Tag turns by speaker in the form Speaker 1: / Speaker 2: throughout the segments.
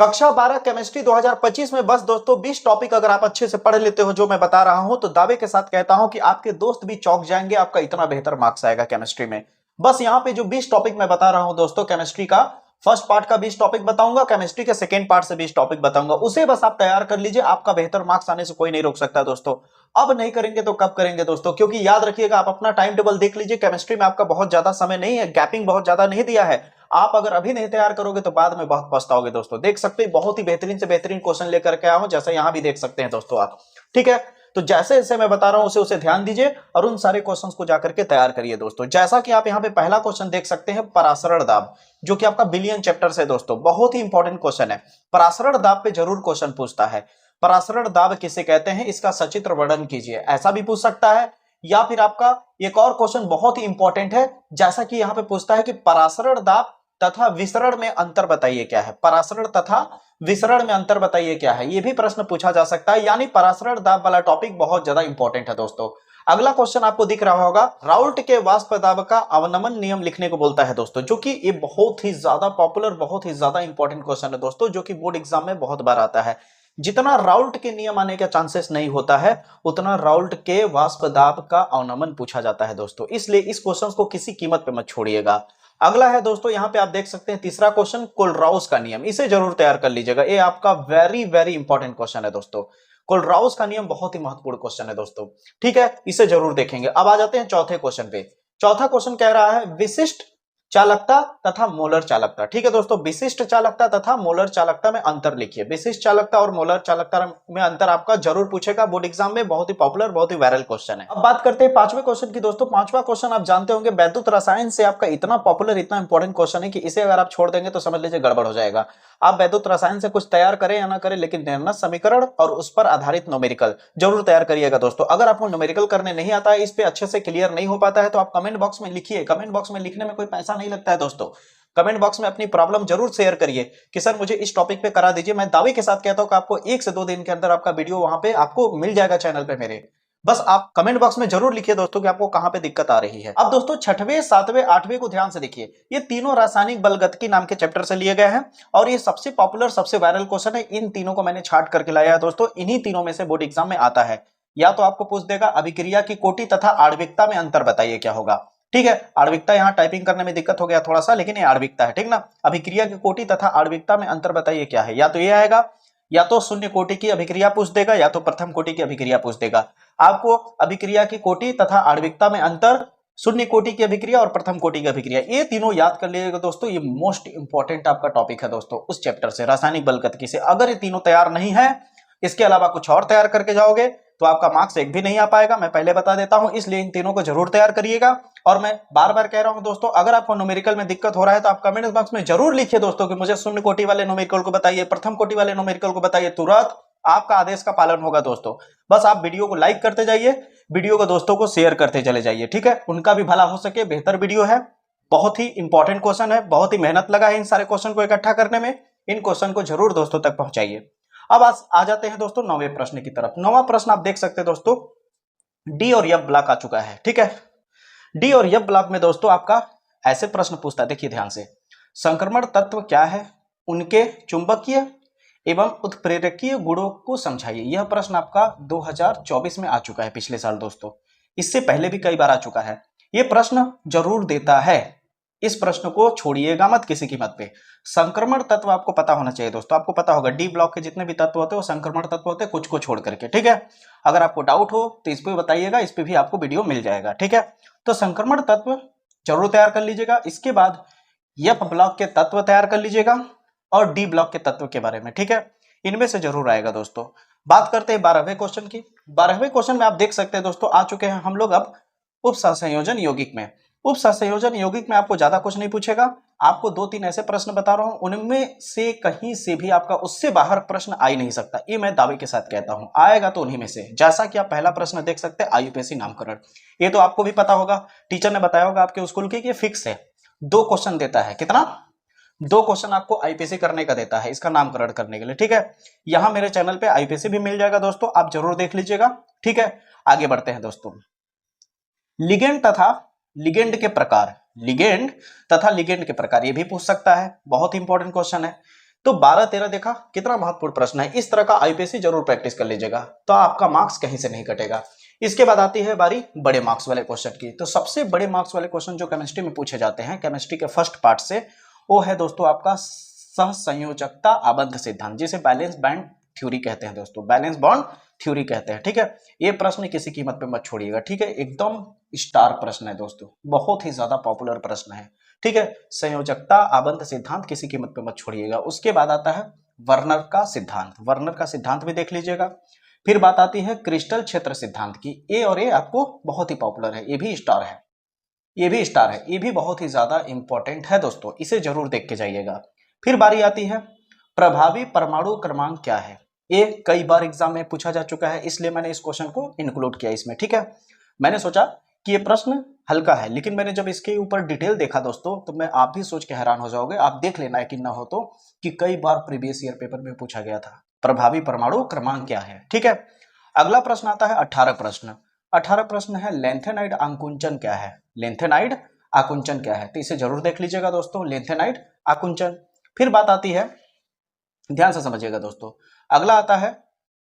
Speaker 1: कक्षा 12 केमिस्ट्री 2025 में बस दोस्तों 20 टॉपिक अगर आप अच्छे से पढ़ लेते हो जो मैं बता रहा हूं तो दावे के साथ कहता हूं कि आपके दोस्त भी चौंक जाएंगे। आपका इतना बेहतर मार्क्स आएगा केमिस्ट्री में। बस यहां पे जो 20 टॉपिक मैं बता रहा हूं दोस्तों, केमिस्ट्री का फर्स्ट पार्ट का 20 टॉपिक बताऊंगा, केमिस्ट्री के सेकेंड पार्ट से 20 टॉपिक बताऊंगा। उसे बस आप तैयार कर लीजिए, आपका बेहतर मार्क्स आने से कोई नहीं रोक सकता दोस्तों। अब नहीं करेंगे तो कब करेंगे दोस्तों, क्योंकि याद रखिएगा आप अपना टाइम टेबल देख लीजिए, केमिस्ट्री में आपका बहुत ज्यादा समय नहीं है, गैपिंग बहुत ज्यादा नहीं दिया है। आप अगर अभी नहीं तैयार करोगे तो बाद में बहुत पछताओगे दोस्तों। देख सकते हैं बहुत ही बेहतरीन से बेहतरीन क्वेश्चन लेकर के आया हूं, जैसा यहां भी देख सकते हैं दोस्तों आप। ठीक है, तो जैसे जैसे मैं बता रहा हूं उसे ध्यान दीजिए और उन सारे क्वेश्चंस को जाकर के तैयार करिए दोस्तों। जैसा कि आप यहां पे पहला क्वेश्चन देख सकते हैं, परासरण दाब, जो कि आपका बिलियन चैप्टर से दोस्तों, बहुत ही इंपॉर्टेंट क्वेश्चन है। परासरण दाब पे जरूर क्वेश्चन पूछता है। परासरण दाब किसे कहते हैं, इसका सचित्र वर्णन कीजिए, ऐसा भी पूछ सकता है। या फिर आपका एक और क्वेश्चन बहुत ही इंपॉर्टेंट है, जैसा कि यहां पे पूछता है कि परासरण दाब तथा विसरण में अंतर बताइए क्या है। परासरण तथा विसरण में अंतर बताइए क्या है, यह भी प्रश्न पूछा जा सकता है। यानी परासरण दाब वाला टॉपिक बहुत ज्यादा इंपॉर्टेंट है दोस्तों। अगला क्वेश्चन आपको दिख रहा होगा, राउल्ट के वाष्प दाब का अवनमन नियम लिखने को बोलता है दोस्तों, जो कि ये बहुत ही ज्यादा पॉपुलर, बहुत ही ज्यादा इंपॉर्टेंट क्वेश्चन है दोस्तों, जो कि बोर्ड एग्जाम में बहुत बार आता है। जितना राउल्ट के नियम आने का चांसेस नहीं होता है, उतना राउल्ट के वाष्प दाब का अवनमन पूछा जाता है दोस्तों। इसलिए इस क्वेश्चन को किसी कीमत पे मत छोड़िएगा। अगला है दोस्तों, यहां पे आप देख सकते हैं तीसरा क्वेश्चन, कोलराउस का नियम, इसे जरूर तैयार कर लीजिएगा। ये आपका वेरी वेरी इंपॉर्टेंट क्वेश्चन है दोस्तों। कोलराउस का नियम बहुत ही महत्वपूर्ण क्वेश्चन है दोस्तों। ठीक है, इसे जरूर देखेंगे। अब आ जाते हैं चौथे क्वेश्चन पे। चौथा क्वेश्चन कह रहा है विशिष्ट चालकता तथा मोलर चालकता। ठीक है दोस्तों, विशिष्ट चालकता तथा मोलर चालकता में अंतर लिखिए। विशिष्ट चालकता और मोलर चालकता में अंतर आपका जरूर पूछेगा बोर्ड एग्जाम में, बहुत ही पॉपुलर, बहुत ही वायरल क्वेश्चन है। अब बात करते हैं पांचवें क्वेश्चन की दोस्तों। पांचवा क्वेश्चन आप जानते होंगे, वैद्युत रसायन से आपका इतना पॉपुलर, इतना इंपॉर्टेंट क्वेश्चन है कि इसे अगर आप छोड़ देंगे तो समझ लीजिए गड़बड़ हो जाएगा। आप वैद्युत रसायन से कुछ तैयार करें या ना करें, लेकिन निर्णय समीकरण और उस पर आधारित न्यूमेरिकल जरूर तैयार करिएगा दोस्तों। अगर आपको न्यूमेरिकल करने नहीं आता है, इस पे अच्छे से क्लियर नहीं हो पाता है, तो आप कमेंट बॉक्स में लिखिए। कमेंट बॉक्स में लिखने में कोई पैसा नहीं लगता है दोस्तों। कमेंट बॉक्स में अपनी प्रॉब्लम जरूर शेयर करिए कि सर मुझे इस टॉपिक पे करा दीजिए। मैं दावे के साथ कहता हूं कि आपको 1 से 2 दिन के अंदर आपका वीडियो वहां पे आपको मिल जाएगा चैनल पे मेरे। बस आप कमेंट बॉक्स में जरूर लिखिए दोस्तों कि आपको कहां पे दिक्कत आ रही है। अब दोस्तों 6वें, 7वें, 8वें को ध्यान से देखिए। ये तीनों रासायनिक बलगतिकी नाम के चैप्टर से लिए गए हैं और ये सबसे पॉपुलर, सबसे वायरल क्वेश्चन है। इन तीनों को मैंने छाट करके लाया है दोस्तों। इन्हीं तीनों में से बोर्ड एग्जाम में आता है। या तो आपको पूछ देगा अभिक्रिया की कोटि तथा आणविकता में अंतर बताइए क्या होगा। ठीक है, आणविकता यहाँ टाइपिंग करने में दिक्कत हो गया थोड़ा सा, लेकिन ये आणविकता है। ठीक ना, अभिक्रिया की कोटि तथा आणविकता में अंतर बताइए क्या है। या तो ये आएगा, या तो शून्य कोटि की अभिक्रिया पूछ देगा, या तो प्रथम कोटि की अभिक्रिया पूछ देगा। आपको अभिक्रिया की कोटि तथा आणविकता में अंतर, शून्य कोटि की अभिक्रिया और प्रथम कोटि की अभिक्रिया, ये तीनों याद कर लीजिएगा दोस्तों। ये मोस्ट इंपॉर्टेंट आपका टॉपिक है दोस्तों उस चैप्टर से, रासायनिक बलगतिकी से। अगर ये तीनों तैयार नहीं है, इसके अलावा कुछ और तैयार करके जाओगे तो आपका मार्क्स एक भी नहीं आ पाएगा, मैं पहले बता देता हूं। इसलिए इन तीनों को जरूर तैयार करिएगा। और मैं बार बार कह रहा हूं दोस्तों, अगर आपको न्यूमेरिकल में दिक्कत हो रहा है तो आप कमेंट बॉक्स में जरूर लिखिए दोस्तों कि मुझे शून्य कोटि वाले न्यूमेरिकल को बताइए, प्रथम कोटि वाले न्यूमेरिकल को बताइए। तुरंत आपका आदेश का पालन होगा दोस्तों। बस आप वीडियो को लाइक करते जाइए, वीडियो को दोस्तों को शेयर करते चले जाइए। ठीक है, उनका भी भला हो सके, बेहतर वीडियो है, बहुत ही इंपॉर्टेंट क्वेश्चन है, बहुत ही मेहनत लगा है इन सारे क्वेश्चन को इकट्ठा करने में। इन क्वेश्चन को जरूर दोस्तों तक पहुंचाइए। अब आ जाते हैं दोस्तों 9वें प्रश्न की तरफ। 9वां प्रश्न आप देख सकते हैं दोस्तों, डी और एफ ब्लॉक आ चुका है। ठीक है, डी और एफ ब्लॉक में दोस्तों आपका ऐसे प्रश्न पूछता है, देखिए ध्यान से। संक्रमण तत्व क्या है, उनके चुंबकीय एवं उत्प्रेरकीय गुणों को समझाइए। यह प्रश्न आपका 2024 में आ चुका है, पिछले साल दोस्तों। इससे पहले भी कई बार आ चुका है। यह प्रश्न जरूर देता है, इस प्रश्न को छोड़िएगा मत किसी कीमत पे। संक्रमण तत्व आपको पता होना चाहिए दोस्तों। आपको पता होगा डी ब्लॉक के जितने भी तत्व होते हैं वो संक्रमण तत्व होते हैं, कुछ को छोड़ करके। ठीक है, अगर आपको डाउट हो तो इस पे बताइएगा, इस पे भी आपको वीडियो मिल जाएगा। ठीक है, तो संक्रमण तत्व जरूर तैयार कर लीजिएगा। इसके बाद एफ ब्लॉक के तत्व तैयार कर लीजिएगा और डी ब्लॉक के तत्व के बारे में। ठीक है, इनमें से जरूर आएगा दोस्तों। बात करते हैं 12वें क्वेश्चन की। 12वें क्वेश्चन में आप देख सकते हैं दोस्तों, आ चुके हैं हम लोग अब उप सहसंयोजन यौगिक में। उप सहसंयोजन यौगिक में आपको ज्यादा कुछ नहीं पूछेगा। आपको 2-3 ऐसे प्रश्न बता रहा हूं, उनमें से कहीं से भी आपका उससे बाहर प्रश्न आ ही नहीं सकता। ये मैं दावे के साथ कहता हूं, आएगा तो उन्हीं में से। जैसा कि आप पहला प्रश्न देख सकते हैं, आयुपेशी नामकरण। ये तो आपको भी पता होगा, टीचर ने बताया होगा आपके स्कूल के, ये फिक्स है। 2 क्वेश्चन देता है, कितना? 2 क्वेश्चन आपको आईपीसी करने का देता है, इसका नामकरण करने के लिए। ठीक है, यहां मेरे चैनल पे आईपीसी भी मिल जाएगा दोस्तों, आप जरूर देख लीजिएगा। ठीक है, आगे बढ़ते हैं दोस्तों। लिगेंड तथा लिगेंड के प्रकार, लिगेंड तथा लिगेंड के प्रकार, ये भी पूछ सकता है, बहुत इंपॉर्टेंट क्वेश्चन है। तो 12-13 देखा कितना महत्वपूर्ण प्रश्न है। इस तरह का आईपीएससी जरूर प्रैक्टिस कर लीजिएगा, तो आपका मार्क्स कहीं से नहीं कटेगा। इसके बाद आती है बारी बड़े मार्क्स वाले क्वेश्चन की। तो सबसे बड़े मार्क्स वाले क्वेश्चन जो केमिस्ट्री में पूछे जाते हैं केमिस्ट्री के फर्स्ट पार्ट से, वो है दोस्तों आपका सहसंयोजकता आबंध सिद्धांत, जिसे बैलेंस बैंड थ्योरी कहते हैं दोस्तों, बैलेंस बॉन्ड थ्योरी कहते हैं। ठीक है, ये प्रश्न किसी कीमत पे मत छोड़िएगा। ठीक है, एकदम स्टार प्रश्न है दोस्तों, बहुत ही ज्यादा पॉपुलर प्रश्न है। ठीक है, संयोजकता आबंध सिद्धांत किसी कीमत पे मत छोड़िएगा। उसके बाद आता है वर्नर का सिद्धांत, वर्नर का सिद्धांत भी देख लीजिएगा। फिर बात आती है क्रिस्टल क्षेत्र सिद्धांत की। ए और ए आपको बहुत ही पॉपुलर है, ये भी स्टार है, ये भी स्टार है, ये भी बहुत ही ज्यादा इंपॉर्टेंट है दोस्तों, इसे जरूर देख के जाइएगा। फिर बारी आती है प्रभावी परमाणु क्रमांक क्या है। ये कई बार एग्जाम में पूछा जा चुका है, इसलिए मैंने इस क्वेश्चन को इंक्लूड किया इसमें। ठीक है, मैंने सोचा कि ये प्रश्न हल्का है, लेकिन मैंने जब इसके ऊपर डिटेल देखा दोस्तों, तो मैं आप भी सोच के हैरान हो जाओगे। आप देख लेना है कि ना हो तो, कि कई बार प्रीवियस ईयर पेपर में पूछा गया था प्रभावी परमाणु क्रमांक क्या है। ठीक है, अगला प्रश्न आता है 18 प्रश्न। 18 प्रश्न है लेंथेनाइड आकुंचन क्या है। लेंथेनाइड आकुंचन क्या है, तो इसे जरूर देख लीजिएगा दोस्तों, लेंथेनाइड आकुंचन। फिर बात आती है, ध्यान से समझिएगा दोस्तों, अगला आता है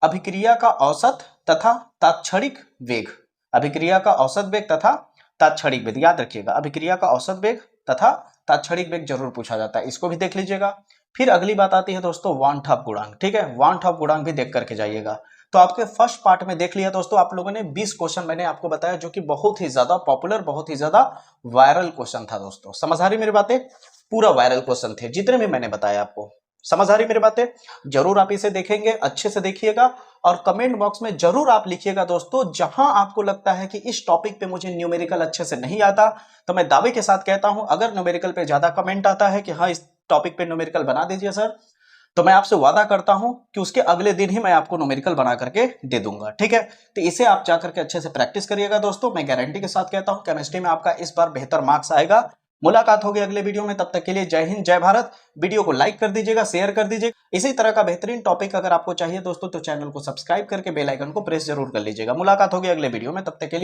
Speaker 1: अभिक्रिया का औसत तथा तात्क्षणिक वेग। अभिक्रिया का औसत वेग तथा तात्क्षणिक वेग, याद रखिएगा, अभिक्रिया का औसत वेग तथा तात्क्षणिक वेग जरूर पूछा जाता है, इसको भी देख लीजिएगा। फिर अगली बात आती है दोस्तों वान टॉप गुणांक। ठीक है, वान टॉप गुणांक भी देख करके जाइएगा। तो आपके फर्स्ट पार्ट में देख लिया दोस्तों आप लोगों ने 20 क्वेश्चन मैंने आपको बताया, जो कि बहुत ही ज्यादा पॉपुलर, बहुत ही ज्यादा वायरल क्वेश्चन था दोस्तों। समझ आ रही मेरी बातें, पूरा वायरल क्वेश्चन थे जितने भी मैंने बताया आपको। समझ आ रही मेरी बातें, जरूर आप इसे देखेंगे, अच्छे से देखिएगा, और कमेंट बॉक्स में जरूर आप लिखिएगा दोस्तों, जहां आपको लगता है कि इस टॉपिक पे मुझे न्यूमेरिकल अच्छे से नहीं आता, तो मैं दावे के साथ कहता हूं अगर न्यूमेरिकल पे ज्यादा कमेंट आता है कि हाँ इस टॉपिक पे न्यूमेरिकल बना दीजिए सर, तो मैं आपसे वादा करता हूं कि उसके अगले दिन ही मैं आपको न्यूमेरिकल बना करके दे दूंगा। ठीक है, तो इसे आप जाकर के अच्छे से प्रैक्टिस करिएगा दोस्तों, मैं गारंटी के साथ कहता हूं केमिस्ट्री में आपका इस बार बेहतर मार्क्स आएगा। मुलाकात होगी अगले वीडियो में, तब तक के लिए जय हिंद जय भारत। वीडियो को लाइक कर दीजिएगा, शेयर कर दीजिएगा। इसी तरह का बेहतरीन टॉपिक अगर आपको चाहिए दोस्तों, तो चैनल को सब्सक्राइब करके बेल आइकन को प्रेस जरूर कर लीजिएगा। मुलाकात होगी अगले वीडियो में, तब तक के लिए